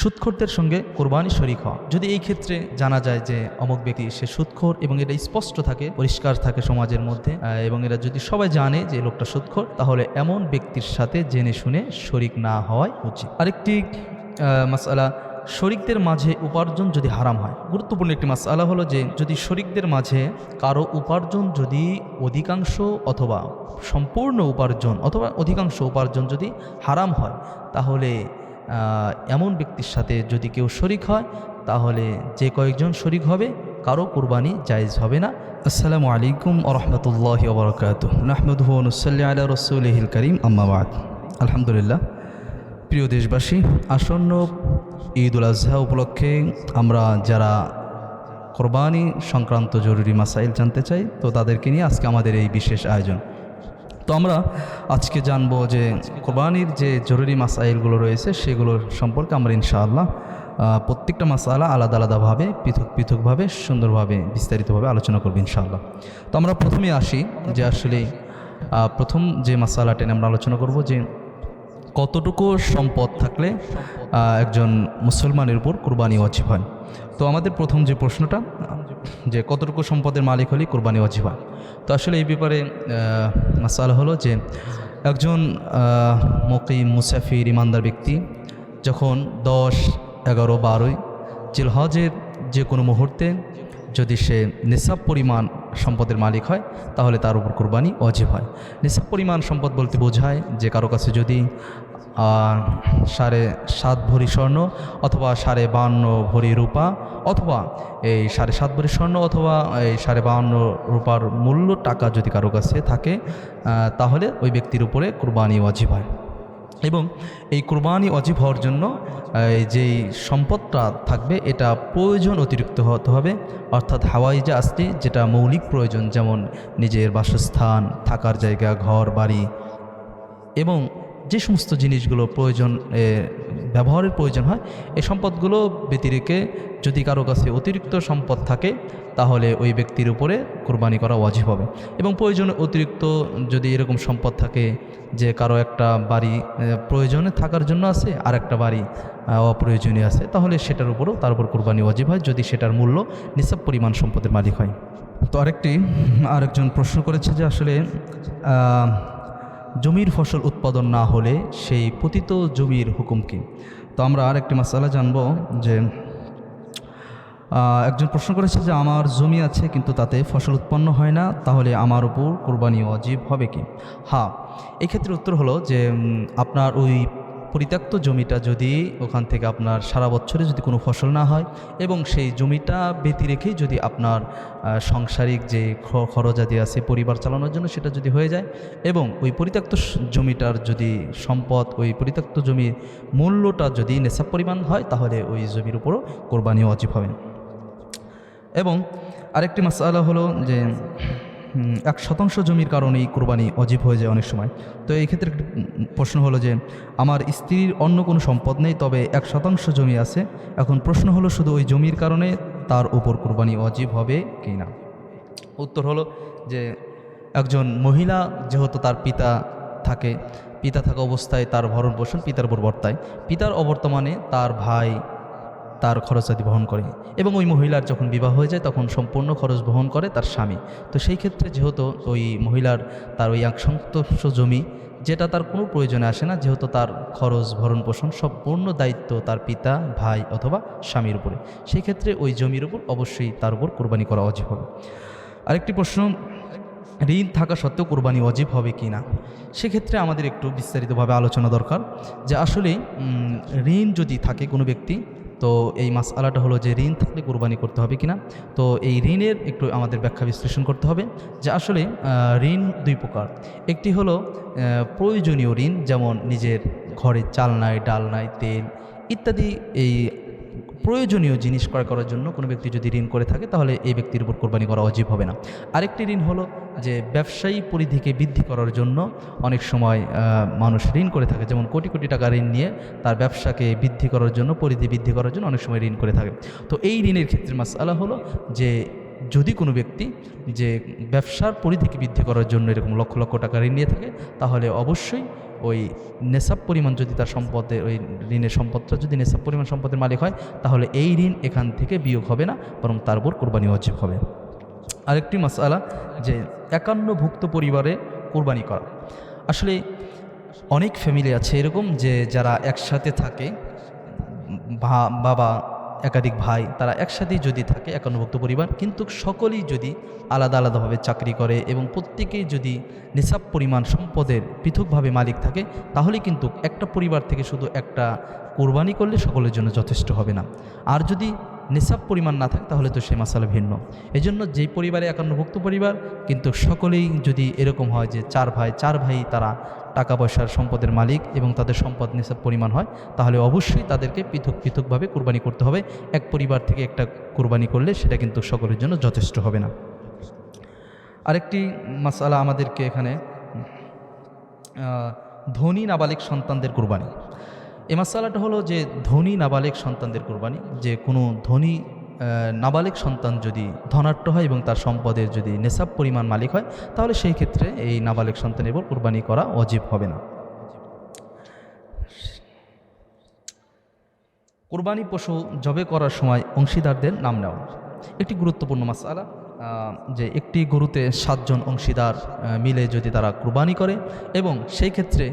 সুদখোরদের সঙ্গে কোরবানি শরিক হওয়া, যদি এই ক্ষেত্রে জানা যায় যে অমুক ব্যক্তি সে সুদখোর এবং এটা স্পষ্ট থাকে, পরিষ্কার থাকে সমাজের মধ্যে, এবং এরা যদি সবাই জানে যে লোকটা সুদখোর, তাহলে এমন ব্যক্তির সাথে জেনে শুনে শরিক না হওয়াই উচিত। আরেকটি মাসআলা, শরিকদের মাঝে উপার্জন যদি হারাম হয়। গুরুত্বপূর্ণ একটি মাসআলা হলো যে যদি শরিকদের মাঝে কারো উপার্জন যদি অধিকাংশ অথবা সম্পূর্ণ উপার্জন অথবা অধিকাংশ উপার্জন যদি হারাম হয়, তাহলে এমন ব্যক্তির সাথে যদি কেউ শরিক হয়, তাহলে যে কয়েকজন শরিক হবে কারো কুরবানি জায়েজ হবে না। আসসালামু আলাইকুম ওয়া রাহমাতুল্লাহি ওয়া বারাকাতুহু। নাহমাদুহু ওয়া নুসাল্লি আলা রাসূলিহিল কারীম, আম্মা বা'দ। আলহামদুলিল্লাহ, প্রিয় দেশবাসী, আসন্ন ঈদুল আজহা উপলক্ষে আমরা যারা কোরবানি সংক্রান্ত জরুরি মাসাইল জানতে চাই, তো তাদেরকে নিয়ে আজকে আমাদের এই বিশেষ আয়োজন। তো আমরা আজকে জানবো যে কোরবানির যে জরুরি মাসাইলগুলো রয়েছে সেগুলোর সম্পর্কে আমরা ইনশাআল্লাহ প্রত্যেকটা মাসালা আলাদা আলাদাভাবে পৃথকভাবে সুন্দরভাবে বিস্তারিতভাবে আলোচনা করব ইনশাআল্লাহ। তো আমরা প্রথমে আসি যে আসলে প্রথম যে মাসালাটা নিয়ে আমরা আলোচনা করব যে কতটুকু সম্পদ থাকলে একজন মুসলমানের উপর কুরবানি ওয়াজিব হয়। তো আমাদের প্রথম যে প্রশ্নটা যে কতটুকু সম্পদের মালিক হলে কুরবানি ওয়াজিব হয়, তো আসলে এই ব্যাপারে মাসালা হলো যে একজন মুকিম মুসাফির ইমানদার ব্যক্তি যখন 10, 11, 12 জিলহজের যে কোনো মুহূর্তে যদি সে নিসাব পরিমাণ সম্পদের মালিক হয়, তাহলে তার উপর কুরবানি ওয়াজিব হয়। নিসাব পরিমাণ সম্পদ বলতে বোঝায় যে কারো কাছে যদি 7.5 ভরি স্বর্ণ অথবা 52.5 ভরি রূপা অথবা এই 7.5 ভরি স্বর্ণ অথবা এই 52.5 রূপার মূল্য টাকা যদি কারো কাছে থাকে, তাহলে ওই ব্যক্তির উপরে কুরবানি ওয়াজিব হয়। এবং এই কুরবানি ওয়াজিব হওয়ার জন্য যেই সম্পদটা থাকবে এটা প্রয়োজন অতিরিক্ত হতে হবে, অর্থাৎ হাওয়াইজা আসলে যেটা মৌলিক প্রয়োজন, যেমন নিজের বাসস্থান, থাকার জায়গা, ঘর বাড়ি এবং যে সমস্ত জিনিসগুলো প্রয়োজন ব্যবহারের প্রয়োজন হয়, এই সম্পদগুলো ব্যতিরেকে যদি কারো কাছে অতিরিক্ত সম্পদ থাকে, তাহলে ওই ব্যক্তির উপরে কুরবানি করা ওয়াজিব হবে। এবং প্রয়োজন অতিরিক্ত যদি এরকম সম্পদ থাকে যে কারো একটা বাড়ি প্রয়োজনে থাকার জন্য আছে আর একটা বাড়ি অপ্রয়োজনীয় আছে, তাহলে সেটার উপরও তার উপর কুরবানি ওয়াজিব হয় যদি সেটার মূল্য নিসাব পরিমাণ সম্পদের মালিক হয়। তো আরেকজন প্রশ্ন করেছে যে আসলে জমির ফসল উৎপাদন না হলে সেই পতিত জমির হুকুম কি। তো আমরা আরেকটি মাসালা জানবো যে একজন প্রশ্ন করেছে যে আমার জমি আছে কিন্তু তাতে ফসল উৎপন্ন হয় না, তাহলে আমার উপর কুরবানি ওয়াজিব হবে কি। হ্যাঁ, এক্ষেত্রে উত্তর হলো যে আপনার ওই পরিত্যক্ত জমিটা যদি ওখান থেকে আপনার সারা বছরে যদি কোনো ফসল না হয় এবং সেই জমিটা ব্যতি রেখেই যদি আপনার সাংসারিক যে খরচাদি আছে পরিবার চালানোর জন্য সেটা যদি হয়ে যায় এবং ওই পরিত্যক্ত জমিটার যদি সম্পদ, ওই পরিত্যক্ত জমির মূল্যটা যদি নেশাব পরিমাণ হয়, তাহলে ওই জমির উপরও কোরবানি ওয়াজিব হবে। এবং আরেকটি মাসআলা হলো যে 1% জমির কারণেই কুরবানি ওয়াজিব হয়ে যায় অনেক সময়। তো এই ক্ষেত্রে প্রশ্ন হলো যে আমার স্ত্রীর অন্য কোনো সম্পদ নেই, তবে 1% জমি আছে। এখন প্রশ্ন হলো শুধু ওই জমির কারণে তার উপর কুরবানি ওয়াজিব হবে কি না। উত্তর হলো যে একজন মহিলা যেহেতু তার পিতা থাকা অবস্থায় তার ভরণ পোষণ পিতার উপর বর্তায়, পিতার অবর্তমানে তার ভাই তার খরচাদি বহন করে এবং ওই মহিলার যখন বিবাহ হয়ে যায় তখন সম্পূর্ণ খরচ বহন করে তার স্বামী। তো সেই ক্ষেত্রে যেহেতু ওই মহিলার তার ওই 1% জমি যেটা তার কোনো প্রয়োজনে আসে না, যেহেতু তার খরচ ভরণ পোষণ সম্পূর্ণ দায়িত্ব তার পিতা, ভাই অথবা স্বামীর উপরে, সেই ক্ষেত্রে ওই জমির উপর অবশ্যই তার উপর কুরবানি করা ওয়াজিব হবে। আরেকটি প্রশ্ন, ঋণ থাকা সত্ত্বেও কুরবানি ওয়াজিব হবে কি না। সেক্ষেত্রে আমাদের একটু বিস্তারিতভাবে আলোচনা দরকার যে আসলে ঋণ যদি থাকে কোনো ব্যক্তি, তো এই মাসআলাটা হলো যে ঋণ থাকলে কুরবানি করতে হবে কিনা। তো এই ঋণের একটু আমাদের ব্যাখ্যা বিশ্লেষণ করতে হবে যে আসলে ঋণ 2 প্রকার। একটি হলো প্রয়োজনীয় ঋণ, যেমন নিজের ঘরে চাল নাই, ডাল নাই, তেল ইত্যাদি এই প্রয়োজনীয় জিনিস ক্রয় করার জন্য কোনো ব্যক্তি যদি ঋণ করে থাকে, তাহলে এই ব্যক্তির উপর কোরবানি করা ওয়াজিব হবে না। আরেকটি ঋণ হলো যে ব্যবসায়ী পরিধিকে বৃদ্ধি করার জন্য অনেক সময় মানুষ ঋণ করে থাকে, যেমন কোটি কোটি টাকা ঋণ নিয়ে তার ব্যবসাকে বৃদ্ধি করার জন্য, পরিধি বৃদ্ধি করার জন্য অনেক সময় ঋণ করে থাকে। তো এই ঋণের ক্ষেত্রে মাসআলা হলো যে যদি কোনো ব্যক্তি যে ব্যবসার পরিধিকে বৃদ্ধি করার জন্য এরকম লক্ষ লক্ষ টাকা ঋণ নিয়ে থাকে, তাহলে অবশ্যই ওই নেশাব পরিমাণ যদি তার সম্পদের ওই ঋণের সম্পদটা যদি নেশাব পরিমাণ সম্পদের মালিক হয়, তাহলে এই ঋণ এখান থেকে বিয়োগ হবে না, বরং তার উপর কোরবানি ওয়াজিব হবে। আরেকটি মাসআলা যে একান্নভুক্ত পরিবারে কোরবানি করা। আসলে অনেক ফ্যামিলি আছে এরকম যে যারা একসাথে থাকে, বাবা একাধিক ভাই, তারা একসাথেই যদি থাকে একান্নভুক্ত পরিবার, কিন্তু সকলেই যদি আলাদা আলাদাভাবে চাকরি করে এবং প্রত্যেকেই যদি নিসাব পরিমাণ সম্পদের পৃথকভাবে মালিক থাকে, তাহলে কিন্তু একটা পরিবার থেকে শুধু একটা কোরবানি করলে সকলের জন্য যথেষ্ট হবে না। আর যদি নিসাব পরিমাণ না থাকে তাহলে তো সেই মাসালা ভিন্ন। এজন্য যেই পরিবারে একান্নভুক্ত পরিবার কিন্তু সকলেই যদি এরকম হয় যে চার ভাই তারা টাকা পয়সার সম্পদের মালিক এবং তাদের সম্পদ নিসাব পরিমাণ হয়, তাহলে অবশ্যই তাদেরকে পৃথকভাবে কোরবানি করতে হবে। এক পরিবার থেকে একটা কোরবানি করলে সেটা কিন্তু সকলের জন্য যথেষ্ট হবে না। আরেকটি মাসালা আমাদেরকে এখানে ধনী নাবালিক সন্তানদের কোরবানি। এই মাসালাটা হলো যে ধনী নাবালিক সন্তানদের কোরবানি, যে কোনো ধনী নাবালিক সন্তান যদি ধনাঢ্য হয় এবং তার সম্পদের যদি নেশাব পরিমাণ মালিক হয়, তাহলে সেই ক্ষেত্রে এই নাবালিক সন্তানের উপর কোরবানি করা ওয়াজিব হবে না। কোরবানি পশু জবে করার সময় অংশীদারদের নাম নেওয়া একটি গুরুত্বপূর্ণ মাসআলা। যে একটি গরুতে 7 জন অংশীদার মিলে যদি তারা কোরবানি করে এবং সেই ক্ষেত্রে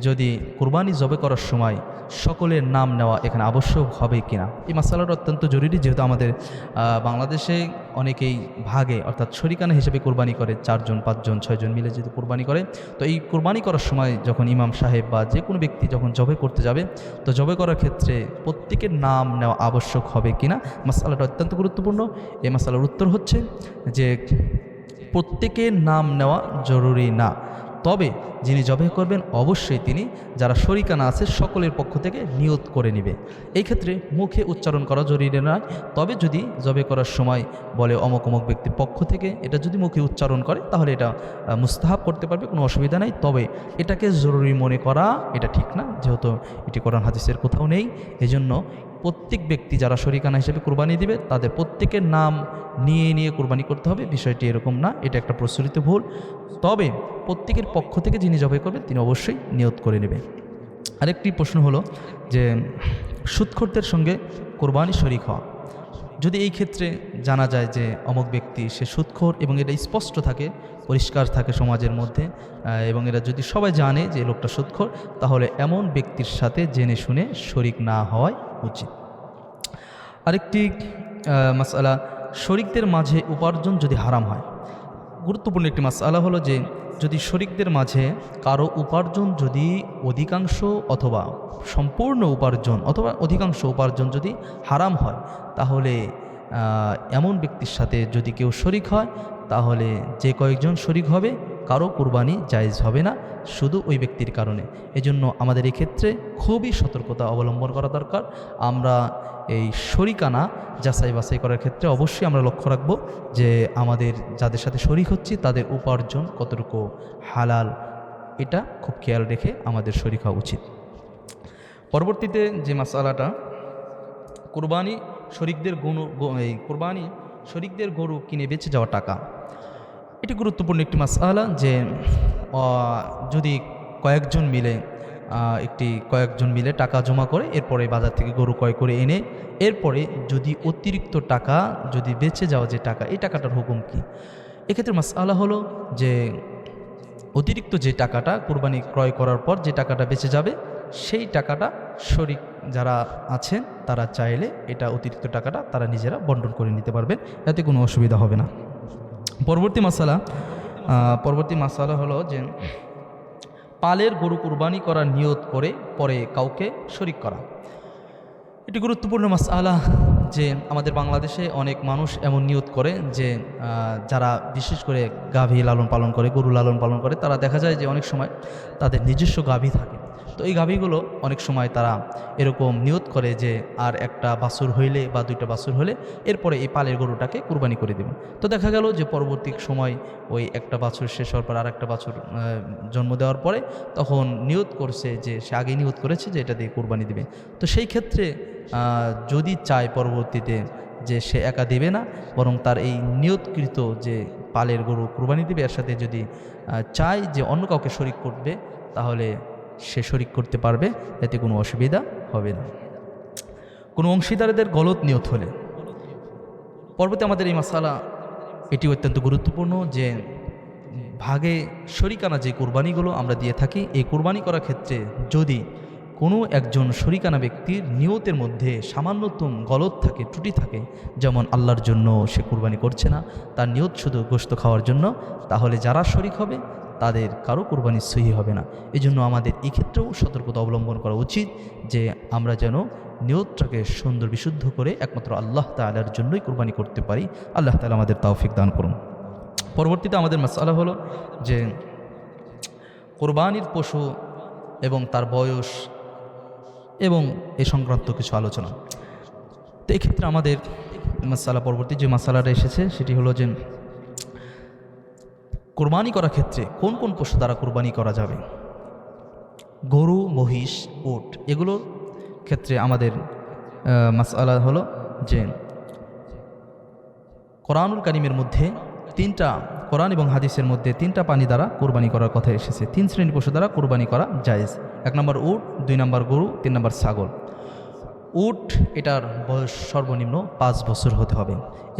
যদি কোরবানি জবে করার সময় সকলের নাম নেওয়া এখানে আবশ্যক হবে কিনা, এই মাসালাটা অত্যন্ত জরুরি। যেহেতু আমাদের বাংলাদেশে অনেকেই ভাগে অর্থাৎ শরিকানা হিসেবে কোরবানি করে, 4 জন 5 জন 6 জন মিলে যদি কোরবানি করে, তো এই কোরবানি করার সময় যখন ইমাম সাহেব বা যে কোনো ব্যক্তি যখন জবে করতে যাবে, তো জবে করার ক্ষেত্রে প্রত্যেকের নাম নেওয়া আবশ্যক হবে কিনা, মাসালাটা অত্যন্ত গুরুত্বপূর্ণ। এই মাসালার উত্তর হচ্ছে যে প্রত্যেকের নাম নেওয়া জরুরি না, তবে যিনি জবে করবেন অবশ্যই তিনি যারা শরিকানা আছে সকলের পক্ষ থেকে নিয়ত করে নেবে। এই ক্ষেত্রে মুখে উচ্চারণ করা জরুরি নয়, তবে যদি জবে করার সময় বলে অমুক অমুক ব্যক্তির পক্ষ থেকে, এটা যদি মুখে উচ্চারণ করে তাহলে এটা মুস্তাহাব করতে পারবে, কোনো অসুবিধা নেই। তবে এটাকে জরুরি মনে করা এটা ঠিক না, যেহেতু এটি কোরআন হাদিসের কোথাও নেই। এজন্য প্রত্যেক ব্যক্তি যারা শরিকানা হিসেবে কোরবানি দিবে তাদের প্রত্যেকের নাম নিয়ে কোরবানি করতে হবে, বিষয়টি এরকম না, এটা একটা প্রচলিত ভুল। তবে প্রত্যেকের পক্ষ থেকে যিনি জবাই করবেন তিনি অবশ্যই নিয়ত করে নেবেন। আরেকটি প্রশ্ন হলো যে সুদখোরদের সঙ্গে কোরবানি শরিক হওয়া। যদি এই ক্ষেত্রে জানা যায় যে অমুক ব্যক্তি সে সুদখোর এবং এটা স্পষ্ট থাকে, পরিষ্কার থাকে সমাজের মধ্যে, এবং এরা যদি সবাই জানে যে এই লোকটা সুদখোর, তাহলে এমন ব্যক্তির সাথে জেনে শুনে শরিক না হওয়াই উচিত। আরেকটি মাসআলা, শরিকদের মাঝে উপার্জন যদি হারাম হয়। গুরুত্বপূর্ণ একটি মাসআলা হলো যে যদি শরিকদের মাঝে কারো উপার্জন যদি অধিকাংশ অথবা সম্পূর্ণ উপার্জন অথবা অধিকাংশ উপার্জন যদি হারাম হয়, তাহলে এমন ব্যক্তির সাথে যদি কেউ শরিক হয়, তাহলে যে কয়েকজন শরিক হবে কারো কুরবানি জায়েজ হবে না, শুধু ওই ব্যক্তির কারণে। এজন্য আমাদের এই ক্ষেত্রে খুবই সতর্কতা অবলম্বন করা দরকার। আমরা এই শরিকানা যাচাই বাছাই করার ক্ষেত্রে অবশ্যই আমরা লক্ষ্য রাখব যে আমাদের যাদের সাথে শরিক হচ্ছি তাদের উপার্জন কতটুকু হালাল, এটা খুব খেয়াল রেখে আমাদের শরিক হওয়া উচিত। পরবর্তীতে যে মাসআলাটা, কুরবানি শরিকদের গরু কিনে বেচে যাওয়া টাকা, এটি গুরুত্বপূর্ণ একটি মাসআলা। যে যদি কয়েকজন মিলে টাকা জমা করে এরপরে বাজার থেকে গরু ক্রয় করে এনে এরপরে যদি অতিরিক্ত টাকা যদি বেচে যাওয়া যে টাকা, এই টাকাটার হুকুম কি? এক্ষেত্রে মাসআলা হলো যে অতিরিক্ত যে টাকাটা কুরবানি ক্রয় করার পর যে টাকাটা বেঁচে যাবে, সেই টাকাটা শরিক যারা আছেন তারা চাইলে এটা অতিরিক্ত টাকাটা তারা নিজেরা বন্টন করে নিতে পারবেন, এতে কোনো অসুবিধা হবে না। পরবর্তী মাসালা হলো যে পালের গরু কুরবানি করার নিয়ত করে পরে কাউকে শরিক করা। এটি গুরুত্বপূর্ণ মাসআলা যে আমাদের বাংলাদেশে অনেক মানুষ এমন নিয়ত করে যে যারা বিশেষ করে গাভী লালন পালন করে, গরু লালন পালন করে, তারা দেখা যায় যে অনেক সময় তাদের নিজস্ব গাভী থাকে। তো এই গাভীগুলো অনেক সময় তারা এরকম নিয়ত করে যে আর একটা বাছুর হইলে বা 2টা বাছুর হলে এরপরে এই পালের গরুটাকে কুরবানি করে দেবেন। তো দেখা গেল যে পরবর্তী সময় ওই একটা বাছুর শেষ হওয়ার পর আর একটা বাছুর জন্ম দেওয়ার পরে তখন নিয়ত করছে যে সে আগে নিয়ত করেছে যে এটা দিয়ে কুরবানি দেবে। তো সেই ক্ষেত্রে যদি চায় পরবর্তীতে যে সে একা দেবে না, বরং তার এই নিয়তকৃত যে পালের গরু কুরবানি দেবে এর সাথে যদি চায় যে অন্য কাউকে শরিক করবে তাহলে সে শরিক করতে পারবে, এতে কোনো অসুবিধা হবে না। কোনো অংশীদারদের গলত নিয়ত হলে, পরবর্তী আমাদের এই মাসালা এটি অত্যন্ত গুরুত্বপূর্ণ যে ভাগে শরিকানা যে কুরবানিগুলো আমরা দিয়ে থাকি, এই কুরবানি করার ক্ষেত্রে যদি কোনো একজন শরিকানা ব্যক্তির নিয়তের মধ্যে সামান্যতম গলত থাকে, ত্রুটি থাকে, যেমন আল্লাহর জন্য সে কুরবানি করছে না, তার নিয়ত শুধু গোশত খাওয়ার জন্য, তাহলে যারা শরিক হবে তাদের কারো কুরবানি সহি হবে না। এই জন্য আমাদের এই ক্ষেত্রেও সতর্কতা অবলম্বন করা উচিত যে আমরা যেন নিয়তটাকে সুন্দর বিশুদ্ধ করে একমাত্র আল্লাহ তাআলার জন্যই কুরবানি করতে পারি। আল্লাহ তাআলা আমাদের তৌফিক দান করুন। পরবর্তীতে আমাদের মাসআলা হলো যে কোরবানির পশু এবং তার বয়স এবং এ সংক্রান্ত কিছু আলোচনা। তো এক্ষেত্রে আমাদের মাসআলা, পরবর্তী যে মাসআলাটা এসেছে সেটি হলো যে কোরবানি করার ক্ষেত্রে কোন কোন পশু দ্বারা কোরবানি করা যাবে। গরু, মহিষ, উট এগুলোর ক্ষেত্রে আমাদের মাসআলা হলো যে কোরআনুল কারীমের মধ্যে তিনটা, কোরআন এবং হাদিসের মধ্যে তিনটা প্রাণী দ্বারা কোরবানি করার কথা এসেছে। তিন শ্রেণীর পশু দ্বারা কোরবানি করা জায়েজ। 1 নম্বর উট, 2 নম্বর গরু, 3 নম্বর ছাগল। উট এটার বয়স সর্বনিম্ন 5 বছর হতে হবে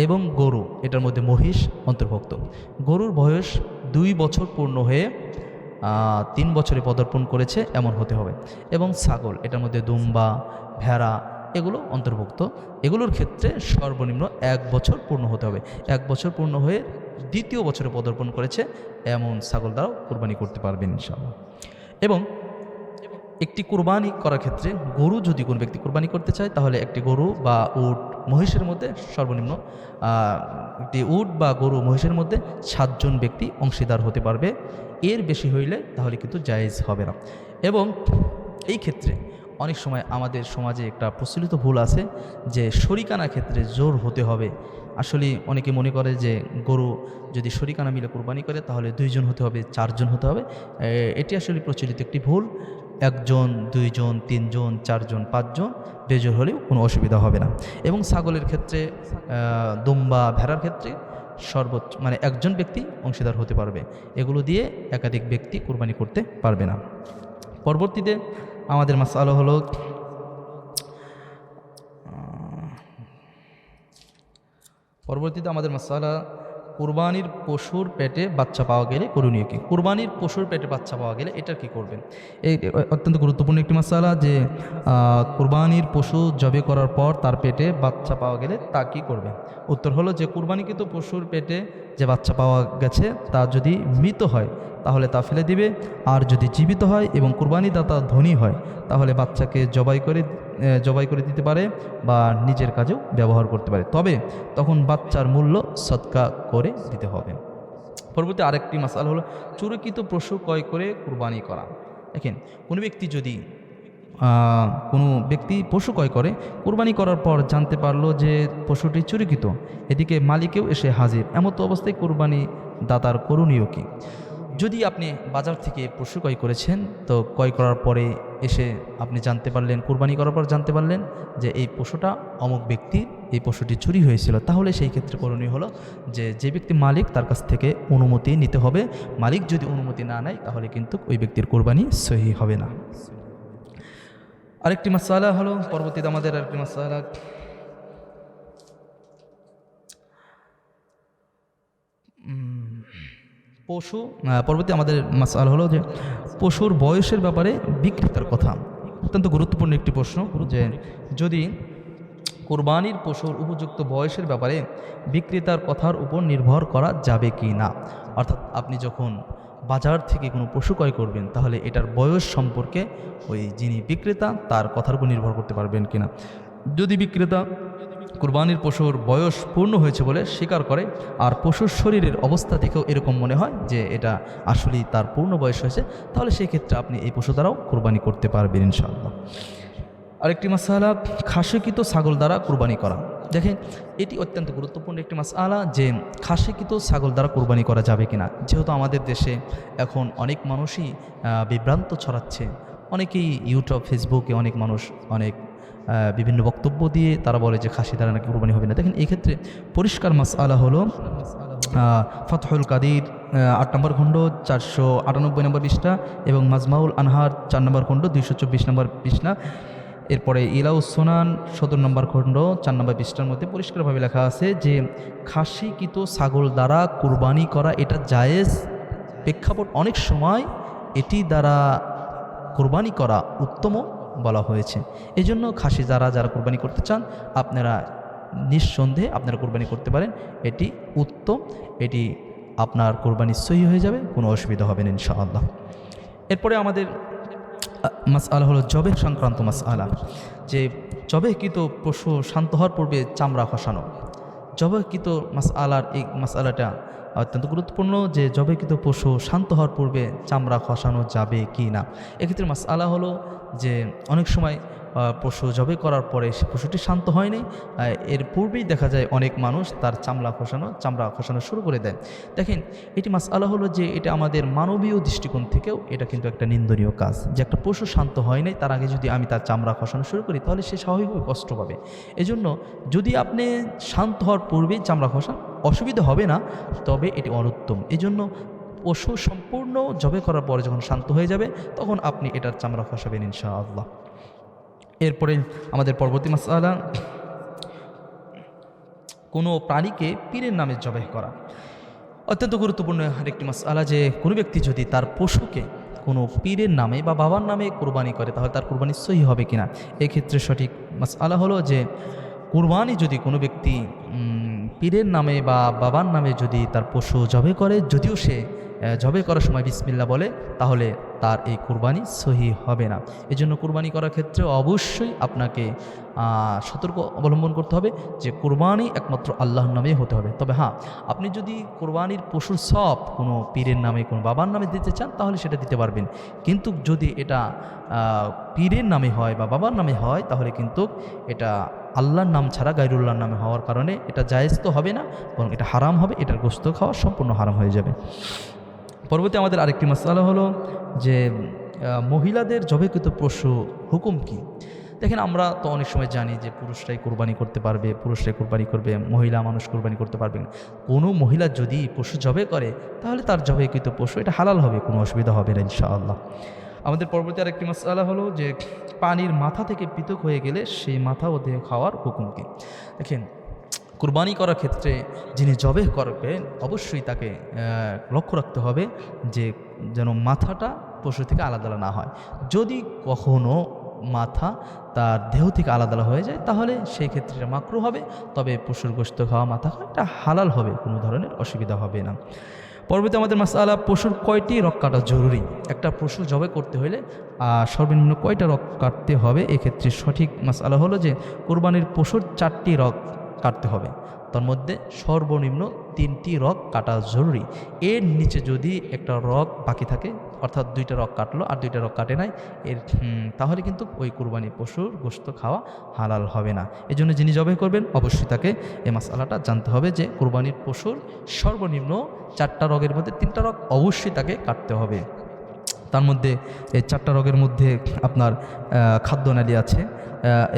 এবং গরু এটার মধ্যে মহিষ অন্তর্ভুক্ত। গরুর বয়স 2 বছর পূর্ণ হয়ে 3 বছরে পদার্পণ করেছে এমন হতে হবে এবং ছাগল এটার মধ্যে দুম্বা, ভেড়া এগুলো অন্তর্ভুক্ত। এগুলোর ক্ষেত্রে সর্বনিম্ন 1 বছর পূর্ণ হতে হবে। 1 বছর পূর্ণ হয়ে 2য় বছরে পদার্পণ করেছে এমন ছাগল দ্বারাও কোরবানি করতে পারবেন ইনশাআল্লাহ। এবং একটি কোরবানি করার ক্ষেত্রে গরু যদি কোনো ব্যক্তি কোরবানি করতে চায় তাহলে একটি গরু বা উট, মহিষের মধ্যে সর্বনিম্ন একটি উট বা গরু, মহিষের মধ্যে 7 জন ব্যক্তি অংশীদার হতে পারবে। এর বেশি হইলে তাহলে কিন্তু জায়েজ হবে না। এবং এই ক্ষেত্রে অনেক সময় আমাদের সমাজে একটা প্রচলিত ভুল আছে যে শরিকানা ক্ষেত্রে জোর হতে হবে। আসলে অনেকে মনে করে যে গরু যদি শরিকানা মিলে কোরবানি করে তাহলে 2 জন হতে হবে, 4 জন হতে হবে। এটি আসলে প্রচলিত একটি ভুল। 1 জন, 2 জন, 3 জন, 4 জন, 5 জন বেজোর হলেও কোনো অসুবিধা হবে না। এবং ছাগলের ক্ষেত্রে, দুম্বা, ভেড়ার ক্ষেত্রে সর্বোচ্চ মানে 1 জন ব্যক্তি অংশীদার হতে পারবে। এগুলো দিয়ে একাধিক ব্যক্তি কোরবানি করতে পারবে না। পরবর্তীতে আমাদের মাসআলা হলো কুরবানির পশুর পেটে বাচ্চা পাওয়া গেলে করণীয় কি। কুরবানির পশুর পেটে বাচ্চা পাওয়া গেলে এটা কি করবেন, এই অত্যন্ত গুরুত্বপূর্ণ একটি মাসআলা যে কুরবানির পশু জবে করার পর তার পেটে বাচ্চা পাওয়া গেলে তা কি করবে। উত্তর হলো যে কুরবানিকৃত পশুর পেটে যে বাচ্চা পাওয়া গেছে তা যদি মৃত হয় তাহলে তা ফেলে দিবে, আর যদি জীবিত হয় এবং কুরবানিদাতা ধনী হয় তাহলে বাচ্চাকে জবাই করে দিতে পারে বা নিজের কাজেও ব্যবহার করতে পারে, তবে তখন বাচ্চার মূল্য সদকা করে দিতে হবে। পরবর্তী আরেকটি মাসআলা হলো চুরিকৃত পশু ক্রয় করে কুরবানি করা। দেখেন, কোনো ব্যক্তি পশু ক্রয় করে কুরবানি করার পর জানতে পারলো যে পশুটি চুরিকৃত, এদিকে মালিকেও এসে হাজির, এমতো অবস্থায় কুরবানি দাতার করণীয় কি। যদি আপনি বাজার থেকে পশু ক্রয় করেছেন, তো ক্রয় করার পরে এসে আপনি জানতে পারলেন, কুরবানি করার পর জানতে পারলেন যে এই পশুটা অমুক ব্যক্তির, এই পশুটি চুরি হয়েছিল, তাহলে সেই ক্ষেত্রে করণীয় হলো যে ব্যক্তি মালিক তার কাছ থেকে অনুমতি নিতে হবে। মালিক যদি অনুমতি না নেয় তাহলে কিন্তু ওই ব্যক্তির কুরবানি সহি হবে না। আরেকটি মাসআলা হলো, পরবর্তীতে আমাদের আরেকটি মাসআলা পরবর্তী আমাদের মাসআলা হলো যে পশুর বয়সের ব্যাপারে বিক্রেতার কথা। অত্যন্ত গুরুত্বপূর্ণ একটি প্রশ্ন যে যদি কোরবানির পশুর উপযুক্ত বয়সের ব্যাপারে বিক্রেতার কথার উপর নির্ভর করা যাবে কি না। অর্থাৎ আপনি যখন বাজার থেকে কোনো পশু ক্রয় করবেন তাহলে এটার বয়স সম্পর্কে ওই যিনি বিক্রেতা তার কথার উপর নির্ভর করতে পারবেন কিনা। যদি বিক্রেতা কুরবানির পশুর বয়স পূর্ণ হয়েছে বলে স্বীকার করে আর পশুর শরীরের অবস্থা দেখেও এরকম মনে হয় যে এটা আসলেই তার পূর্ণ বয়স হয়েছে, তাহলে সেই ক্ষেত্রে আপনি এই পশু দ্বারাও কুরবানি করতে পারবেন ইনশাআল্লাহ। আরেকটি মাসআলা খাসিকৃত ছাগল দ্বারা কুরবানি করা। দেখেন, এটি অত্যন্ত গুরুত্বপূর্ণ একটি মাসআলা যে খাসিকৃত ছাগল দ্বারা কুরবানি করা যাবে কিনা। যেহেতু আমাদের দেশে এখন অনেক মানুষই বিভ্রান্ত ছড়াচ্ছে, অনেকেই ইউটিউব, ফেসবুকে অনেক মানুষ অনেক বিভিন্ন বক্তব্য দিয়ে তারা বলে যে খাসি দ্বারা নাকি কুরবানি হবে না। দেখেন এই ক্ষেত্রে পরিষ্কার মাসআলা হলো ফাতহুল কাদির 8 নম্বর খণ্ড 498 নম্বর পৃষ্ঠা এবং মাজমাউল আনহার 4 নম্বর খণ্ড 224 নম্বর পৃষ্ঠা, এরপরে ইলাউস সুনান 17 নম্বর খণ্ড 4 নম্বর পৃষ্ঠার মধ্যে পরিষ্কারভাবে লেখা আছে যে খাসিকৃত ছাগল দ্বারা কুরবানি করা এটা জায়েজ। প্রেক্ষাপট অনেক সময় এটি দ্বারা কুরবানি করা উত্তম বলা হয়েছে। এই জন্য খাসি যারা কুরবানি করতে চান আপনারা নিঃসন্দেহে আপনারা কুরবানি করতে পারেন, এটি উত্তম, এটি আপনার কুরবানি সহি হয়ে যাবে, কোনো অসুবিধা হবে না ইনশাআল্লাহ। এরপরে আমাদের মাসআলা হলো জবেহ সংক্রান্ত মাসআলা, যে জবেহকৃত পশু শান্ত হওয়ার পূর্বে চামড়া খসানো। জবেহকৃত মাসআলার এই মাসআলাটা অত্যন্ত গুরুত্বপূর্ণ, যে জবেহকৃত পশু শান্ত হওয়ার পূর্বে চামড়া খসানো যাবে কি না। এক্ষেত্রে মাসআলা হলো যে অনেক সময় পশু জবে করার পরে সে পশুটি শান্ত হয়নি, এর পূর্বেই দেখা যায় অনেক মানুষ তার চামড়া খসানো শুরু করে দেয়। দেখেন এটি মাসআলা হলো যে এটা আমাদের মানবীয় দৃষ্টিকোণ থেকেও এটা কিন্তু একটা নিন্দনীয় কাজ, যে একটা পশু শান্ত হয় নাই তার আগে যদি আমি তার চামড়া খসানো শুরু করি তাহলে সে স্বাভাবিকভাবে কষ্ট পাবে। এজন্য যদি আপনি শান্ত হওয়ার পূর্বেই চামড়া খসান অসুবিধা হবে না, তবে এটি অনুত্তম। এজন্য পশু সম্পূর্ণ জবে করার পরে যখন শান্ত হয়ে যাবে তখন আপনি এটার চামড়া খসাবেন ইনশাআল্লাহ। এরপরে আমাদের পরবর্তী মাসআলা, কোনো প্রাণীকে পীরের নামে জবেহ করা। অত্যন্ত গুরুত্বপূর্ণ আরেকটি মাসআলা, যে কোনো ব্যক্তি যদি তার পশুকে কোনো পীরের নামে বা বাবার নামে কুরবানি করে তাহলে তার কুরবানি সহি হবে কিনা। এক্ষেত্রে সঠিক মাসআলা হলো যে কুরবানি যদি কোনো ব্যক্তি পীরের নামে বা বাবার নামে যদি তার পশু জবে করে, যদিও সে জবে করার সময় বিসমিল্লাহ বলে, তাহলে তার এই কুরবানি সহি হবে না। এজন্য কুরবানি করার ক্ষেত্রে অবশ্যই আপনাকে সতর্ক অবলম্বন করতে হবে যে কুরবানি একমাত্র আল্লাহর নামেই হতে হবে। তবে হ্যাঁ, আপনি যদি কুরবানির পশুর সব কোনো পীরের নামে কোনো বাবার নামে দিতে চান তাহলে সেটা দিতে পারবেন, কিন্তু যদি এটা পীরের নামে হয় বা বাবার নামে হয় তাহলে কিন্তু এটা আল্লাহর নাম ছাড়া গায়রুল্লাহর নামে হওয়ার কারণে এটা জায়েজ তো হবে না, বরং এটা হারাম হবে, এটার গোশত খাওয়া সম্পূর্ণ হারাম হয়ে যাবে। পরবর্তী আমাদের আরেকটি মাসআলা হলো যে মহিলাদের জবেকৃত পশু হুকুম কি। দেখেন আমরা তো অনেক সময় জানি যে পুরুষরাই কুরবানি করতে পারবে, পুরুষরাই কুরবানি করবে, মহিলা মানুষ কুরবানি করতে পারবে না। কোনো মহিলা যদি পশু জবে করে তাহলে তার জবেকৃত পশু এটা হালাল হবে, কোনো অসুবিধা হবে না ইনশাআল্লাহ। আমাদের পরবর্তী আরেকটি মাসআলা হলো যে পানির মাথা থেকে পৃথক হয়ে গেলে সেই মাথা ও দেহ খাওয়ার হুকুম কি। দেখেন কুরবানি করার ক্ষেত্রে যিনি জবেহ করবেন অবশ্যই তাকে লক্ষ্য রাখতে হবে যে যেন মাথাটা পশু থেকে আলাদা না হয়। যদি কখনও মাথা তার দেহ থেকে আলাদা হয়ে যায় তাহলে সেই ক্ষেত্রে এটা মাকরুহ হবে, তবে পশুর গোশত খাওয়া মাথা খাওয়া এটা হালাল হবে, কোনো ধরনের অসুবিধা হবে না। পরবর্তী আমাদের মাসআলা, পশুর কয়টি রগ কাটা জরুরি। একটা পশু জবে করতে হলে সর্বনিম্ন কয়টা রগ কাটতে হবে। এক্ষেত্রে সঠিক মাসআলা হলো যে কুরবানির পশুর 4টি রগ কাটতে হবে, তার মধ্যে সর্বনিম্ন 3টি রগ কাটা জরুরি। এর নিচে যদি একটা রগ বাকি থাকে, অর্থাৎ 2টা রগ কাটলো আর 2টা রগ কাটে নাই, তাহলে কিন্তু ওই কুরবানি পশুর গোশত খাওয়া হালাল হবে না। এই জন্য যিনি জবে করবেন অবশ্যই তাকে এই মাসআলাটা জানতে হবে যে কুরবানির পশুর সর্বনিম্ন 4টা রগের মধ্যে 3টা রগ অবশ্যই তাকে কাটতে হবে। তার মধ্যে এই 4টা রগের মধ্যে আপনার খাদ্যনালী আছে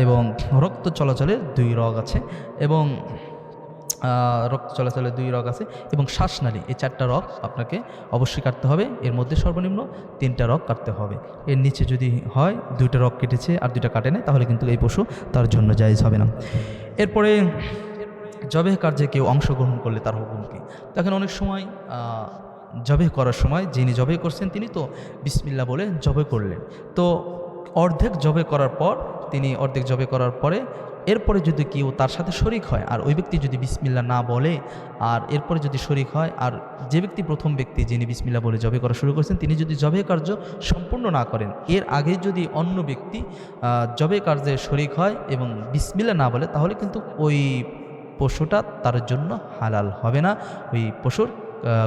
এবং রক্ত চলাচলের 2 রগ আছে এবং রক্ত চলাচলের 2 রগ আছে এবং শ্বাসনালী, এই 4টা রগ আপনাকে অবশ্যই কাটতে হবে। এর মধ্যে সর্বনিম্ন 3টা রগ কাটতে হবে। এর নিচে যদি হয় 2টা রগ কেটেছে আর 2টা কাটে নেয় তাহলে কিন্তু এই পশু তার জন্য জায়েজ হবে না। এরপরে জবেহ কার্যে কেউ অংশগ্রহণ করলে তার হুকুম কি। দেখেন অনেক সময় জবেহ করার সময় যিনি জবেহ করছেন তিনি তো বিসমিল্লাহ বলে জবেহ করলেন, তো অর্ধেক জবেহ করার পর তিনি অর্ধেক জবেহ করার পরে এরপরে যদি কেউ তার সাথে শরিক হয় আর ওই ব্যক্তি যদি বিসমিল্লাহ না বলে আর এরপরে যদি শরিক হয় আর যে ব্যক্তি প্রথম ব্যক্তি যিনি বিসমিল্লাহ বলে জবে করা শুরু করেছেন তিনি যদি জবে কার্য সম্পূর্ণ না করেন, এর আগে যদি অন্য ব্যক্তি জবে কার্যে শরিক হয় এবং বিসমিল্লাহ না বলে তাহলে কিন্তু ওই পশুটা তার জন্য হালাল হবে না, ওই পশুর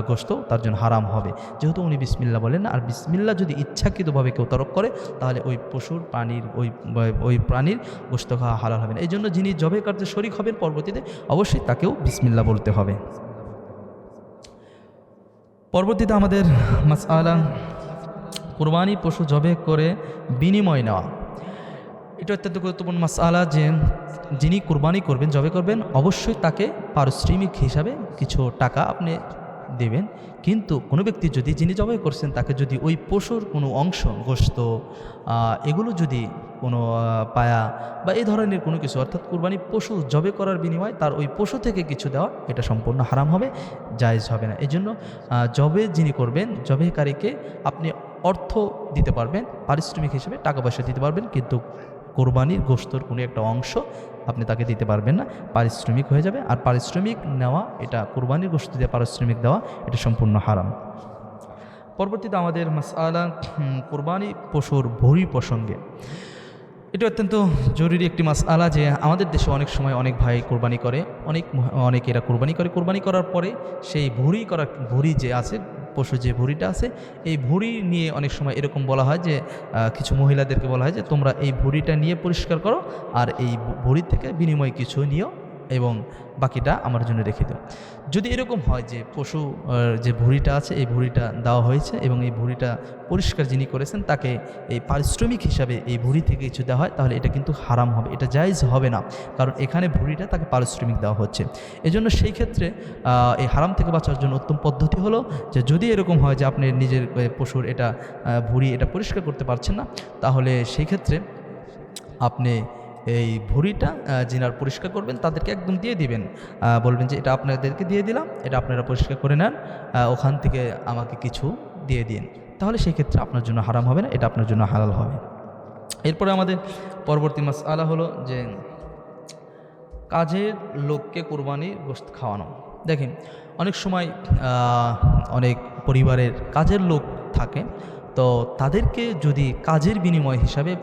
গোশত তার জন্য হারাম হবে, যেহেতু উনি বিসমিল্লাহ বলেন না। আর বিসমিল্লাহ যদি ইচ্ছাকৃতভাবে কেউ তরক করে তাহলে ওই পশুর ওই প্রাণীর গোশত খাওয়া হালাল হবে না। এই জন্য যিনি জবে কার্যে শরিক হবেন পরবর্তীতে অবশ্যই তাকেও বিসমিল্লাহ বলতে হবে। পরবর্তীতে আমাদের মাসআলা, কুরবানি পশু জবে করে বিনিময় নেওয়া। এটা অত্যন্ত গুরুত্বপূর্ণ মাসআলা যে যিনি কুরবানি করবেন, জবে করবেন, অবশ্যই তাকে পারিশ্রমিক হিসাবে কিছু টাকা আপনি দেবেন। কিন্তু কোনো ব্যক্তি যদি, যিনি জবাই করছেন, তাকে যদি ওই পশুর কোনো অংশ, গোশত, এগুলো যদি কোনো পায়া বা এই ধরনের কোনো কিছু, অর্থাৎ কুরবানি পশু জবে করার বিনিময়ে তার ওই পশু থেকে কিছু দেওয়া, এটা সম্পূর্ণ হারাম হবে, জায়েজ হবে না। এই জন্য জবে যিনি করবেন, জবেকারীকে আপনি অর্থ দিতে পারবেন, পারিশ্রমিক হিসেবে টাকা পয়সা দিতে পারবেন, কিন্তু কোরবানির গোশতর কোনো একটা অংশ আপনি তাকে দিতে পারবেন না, পারিশ্রমিক হয়ে যাবে। আর পারিশ্রমিক নেওয়া, এটা কোরবানির গোশত দিয়ে পারিশ্রমিক দেওয়া, এটা সম্পূর্ণ হারাম। পরবর্তীতে আমাদের মাসআলা কোরবানি পশুর ভরি প্রসঙ্গে। এটা অত্যন্ত জরুরি একটি মাসআলা যে আমাদের দেশে অনেক সময় অনেক ভাই কোরবানি করে, অনেক এরা কোরবানি করে, কোরবানি করার পরে সেই ভুঁড়ি যে আছে, পশু যে ভুঁড়িটা আছে, এই ভুঁড়ি নিয়ে অনেক সময় এরকম বলা হয় যে কিছু মহিলাদেরকে বলা হয় যে তোমরা এই ভুঁড়িটা নিয়ে পরিষ্কার করো, আর এই ভুঁড়ি থেকে বিনিময় কিছু নিও এবং বাকিটা আমার জন্য রেখে দিও। যদি এরকম হয় যে পশু যে ভুঁড়িটা আছে, এই ভুঁড়িটা দেওয়া হয়েছে এবং এই ভুঁড়িটা পরিষ্কার যিনি করেছেন তাকে এই পারিশ্রমিক হিসাবে এই ভুঁড়ি থেকে কিছু দেওয়া হয়, তাহলে এটা কিন্তু হারাম হবে, এটা জায়েজ হবে না, কারণ এখানে ভুঁড়িটা তাকে পারিশ্রমিক দেওয়া হচ্ছে। এজন্য সেই ক্ষেত্রে এই হারাম থেকে বাঁচার জন্য উত্তম পদ্ধতি হলো যে যদি এরকম হয় যে আপনি নিজের পশুর এটা ভুঁড়ি এটা পরিষ্কার করতে পারছেন না, তাহলে সেই ক্ষেত্রে আপনি এই ভুঁড়িটা যিনার পরিষ্কার করবেন তাদেরকে একদম দিয়ে দিবেন, বলবেন যে এটা আপনাদেরকে দিয়ে দিলাম, এটা আপনারা পরিষ্কার করে নেন, ওখান থেকে আমাকে কিছু দিয়ে দিন, তাহলে সেই ক্ষেত্রে আপনার জন্য হারাম হবে না, এটা আপনার জন্য হালাল হবে। এরপরে আমাদের পরবর্তী মাসআলা হলো যে কাজের লোককে কুরবানির গোশত খাওয়ানো। দেখেন অনেক সময় অনেক পরিবারের কাজের লোক থাকে, তো তাদেরকে যদি কাজের বিনিময় হিসাবে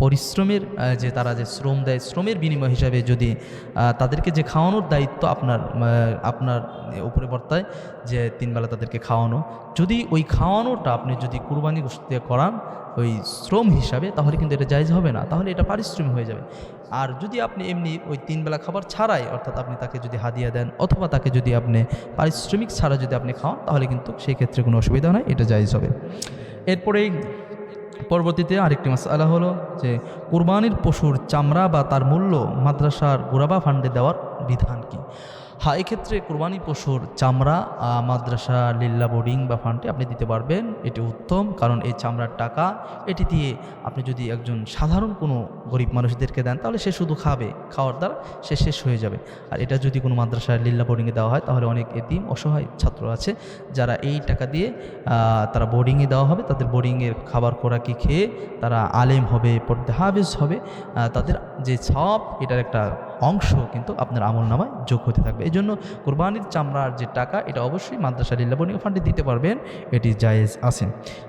পরিশ্রমের যে তারা যে শ্রম দেয়, শ্রমের বিনিময় হিসাবে যদি তাদেরকে যে খাওয়ানোর দায়িত্ব আপনার উপরে বর্তায়, যে 3 বেলা তাদেরকে খাওয়ানো, যদি ওই খাওয়ানোটা আপনি যদি কুরবানি গোশত দিয়ে করান ওই শ্রম হিসাবে, তাহলে কিন্তু এটা জায়েজ হবে না, তাহলে এটা পারিশ্রমিক হয়ে যাবে। আর যদি আপনি এমনি ওই 3 বেলা খাবার ছাড়াই, অর্থাৎ আপনি তাকে যদি হাদিয়া দেন অথবা তাকে যদি আপনি পারিশ্রমিক ছাড়া যদি আপনি খাওয়ান, তাহলে কিন্তু সেই ক্ষেত্রে কোনো অসুবিধা নয়, এটা জায়েজ হবে। এরপরেই পরবর্তীতে আরেকটি মাসআলা হলো যে কুরবানির পশুর চামড়া বা তার মূল্য মাদ্রাসার গোরাবা ফান্ডে দেওয়ার বিধান কি? হ্যাঁ, এক্ষেত্রে কুরবানি পশুর চামড়া মাদ্রাসা লিল্লা বোর্ডিং বা ফান্ডে আপনি দিতে পারবেন, এটি উত্তম, কারণ এই চামড়ার টাকা এটি দিয়ে আপনি যদি একজন সাধারণ কোনো গরিব মানুষদেরকে দেন, তাহলে সে শুধু খাবে, খাওয়ার দ্বারা সে শেষ হয়ে যাবে। আর এটা যদি কোনো মাদ্রাসার লিল্লা বোর্ডিংয়ে দেওয়া হয়, তাহলে অনেক এতিম অসহায় ছাত্র আছে যারা এই টাকা দিয়ে তারা বোর্ডিংয়ে দেওয়া হবে, তাদের বোর্ডিংয়ের খাবার খোরাকি খেয়ে তারা আলেম হবে, পড়তে হাফেজ হবে, তাদের যে সওয়াব এটার একটা অংশ কিন্তু আপনার আমল নামায় যোগ হতে থাকবে। এই জন্য কোরবানির চামড়ার যে টাকা, এটা অবশ্যই মাদ্রাসা লিল্লা বোর্ডিং ফান্ডে দিতে পারবেন, এটি জায়েজ আছে।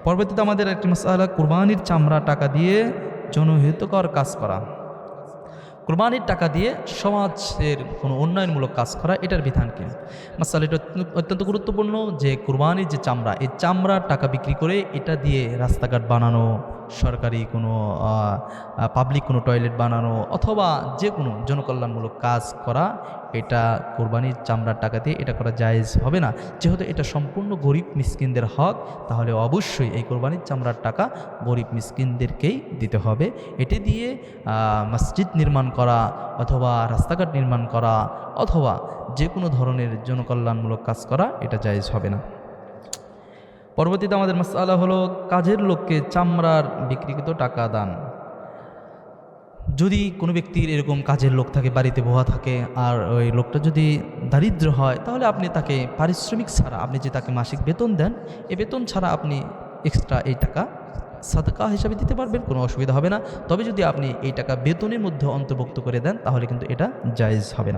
পরবর্তীতে আমাদের একটি মাসআলা কোরবানির চামড়া টাকা দিয়ে জনহিতকর কাজ করা। কোরবানির টাকা দিয়ে সমাজের কোনো উন্নয়নমূলক কাজ করা, এটার বিধান কি? মাসআলা এটা অত্যন্ত গুরুত্বপূর্ণ যে কোরবানির যে চামড়া, এই চামড়ার টাকা বিক্রি করে এটা দিয়ে রাস্তাঘাট বানানো, সরকারি কোনো পাবলিক কোনো টয়লেট বানানো অথবা যে কোনো জনকল্যাণমূলক কাজ করা, এটা কোরবানির চামড়ার টাকা দিয়ে এটা করা জায়েজ হবে না। যেহেতু এটা সম্পূর্ণ গরিব মিসকিনদের হক, তাহলে অবশ্যই এই কোরবানির চামড়ার টাকা গরিব মিসকিনদেরকেই দিতে হবে। এটি দিয়ে মসজিদ নির্মাণ করা অথবা রাস্তাঘাট নির্মাণ করা অথবা যে কোনো ধরনের জনকল্যাণমূলক কাজ করা, এটা জায়েজ হবে না। পরবর্তীতে আমাদের মাসআলা হলো কাজের লোককে চামড়ার বিক্রিকৃত টাকা দান। যদি কোনো ব্যক্তির এরকম কাজের লোক থাকে, বাড়িতে বসা থাকে, আর ওই লোকটা যদি দারিদ্র হয়, তাহলে আপনি তাকে পারিশ্রমিক ছাড়া, আপনি যে তাকে মাসিক বেতন দেন, এই বেতন ছাড়া আপনি এক্সট্রা এই টাকা সাদকা হিসাবে দিতে পারবেন, কোনো অসুবিধা হবে না। তবে যদি আপনি এই টাকা বেতনের মধ্যে অন্তর্ভুক্ত করে দেন, তাহলে কিন্তু এটা জায়েজ হবে না।